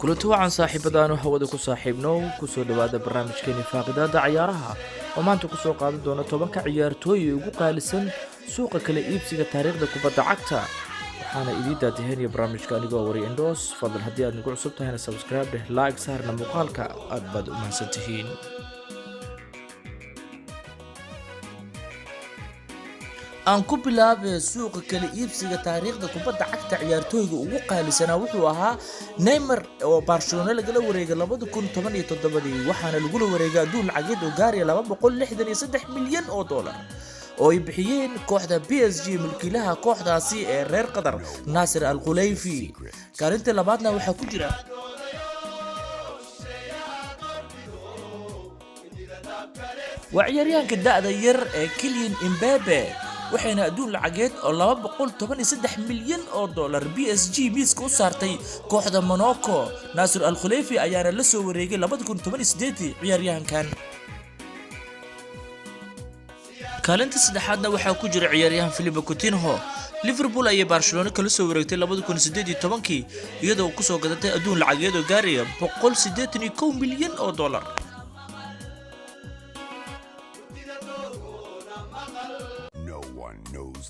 kulanti wacan saaxiibadaanu hawada ku saaxiibno kusoo dhawaada barnaamijkeeni faaqidaada ciyaaraha oo maanta ku soo qaadan doona 10 ciyaartooy ugu qaalisan suuqa kala iibsiga taariikhda kubadda cagta waxaana idin daadinaya barnaamijka anigoo wari Indos fadlan haddii aad nagu cusub tahayna subscribe like saarna muuqaalka aad baad u mahadsantihiin aan ku bilaabay suuqa kala iibsiga taariikhda kubadda cagta ciyaartooyga ugu qaalisanaa wuxuu ahaa Neymar oo Barcelona laga wareegay 2017 waxaana lagu wareegay adduun lacageed oo gaaraya 263 milyan oo dollar oo ay bixiyeen kooxda PSG milkiilaha kooxdaasi ee reer Qatar Nasser Al Khelaifi kaalinta labaadna waxa ku jira وعياريانك دادا ير كيليان إمبابي waxayna adduun lacageed oo 213 milyan oo dollar PSG miiska u saartay kooxda Monaco Nasser Al Khelaifi ayaana la soo wareegay 2018 ciyaaryahankan kaalinta saddexaadna waxa ku jira ciyaaryahan Philippe Coutinho Liverpool ay Barcelona kala soo wareegtay 2018 iyadoo ku soo gadatay adduun lacageed oo gaaraya 181 milyan oo dollar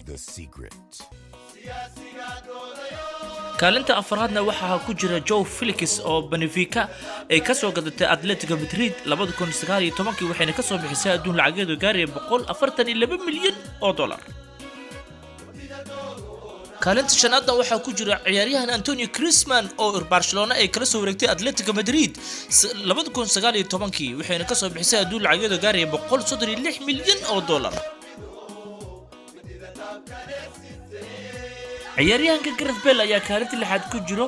The secret. kaalinta afraadna waxa ku jira Joe Felix oo Benfica ay ka soo gadatay Atletico Madrid 2019 waxayna ka soo bixisay adduun lacageed oo gaaraya 142 milyan oo dollar kaalinta shanaadna waxa ku jira ciyaaryahan Antonio Griezmann oo Barcelona ay kala soo wareegtay Atletico Madrid 2019 waxayna ka soo bixisay adduun lacageed oo gaaraya 136 milyan oo dollar ciyaaryahanka Gareth Bale ayaa kaalinta lixaad ku jiro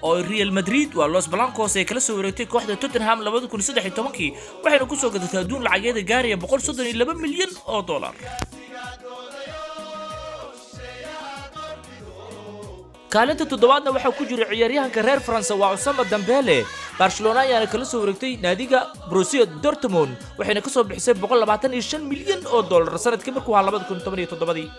oo Real Madrid waa Los Blancos ay kala soo wareegtay kooxda Tottenham 2013 waxayna ku soo gadatay adduun lacageed gaaraya 132 milyan oo dollar kaalinta toddobaadna waxa ku jira ciyaaryahanka reer France waa Ousmane Dembele Barcelona ayaana kala soo wareegtay naadiga Borussia Dortmund waxayna ka soo bixisay 125 milyan oo dollar sanadkii markuu ahaa 2017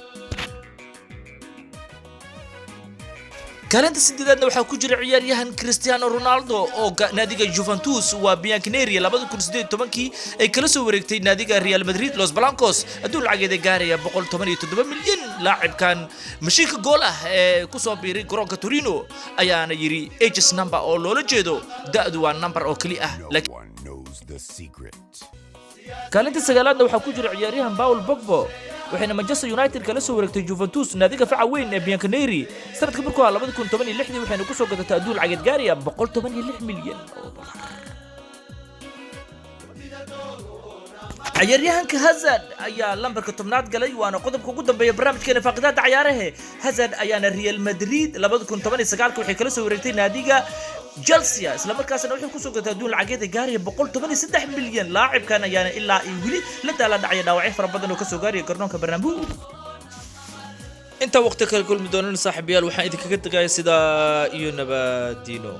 kaalinta sideedaadna waxa ku jira ciyaaryahan Cristiano Ronaldo oo naadiga Juventus waa Bianconeri 2018 ay kala soo wareegtay naadiga Real Madrid Los Blancos adduun lacageed gaaraya 117 milyan laacibkan mashiinka gool ah ee ku soo biiray garoonka Torino ayaana yiri ages number oo loola jeedo da'du waa number oo kali ah kaalinta sagaalaadna waxa ku jira ciyaaryahan Paul Pogba waxayna Manchester United kala soo wareegtay Juventus naadiga faca weyn ee Bianconeri sanadkii markuu ahaa 2016 waxayna ku soo gadatay adduun lacageed gaaraya 186 milyan oo dollar ciyaaryahanka Hazard ayaa lambarka 10aad galay waana qodobka ugu dambeeya barnaamijkeena faaqidaada ciyaaraha Hazard ayaana Real Madrid 2019 waxay kala soo wareegtay naadiga Chelsea isla markaasna wuxuu ku soo gatay adduun lacageed gaaraya 113 milyan laacibkan ayaana ilaa ay wili la dala dhacay dhaawacyo fara badan oo ka soo gaaraya garoonka Bernabeu inta waqti kala kulmi doonaan saaxiibayaal waxaan idinkaga tagay sida iyo nabadino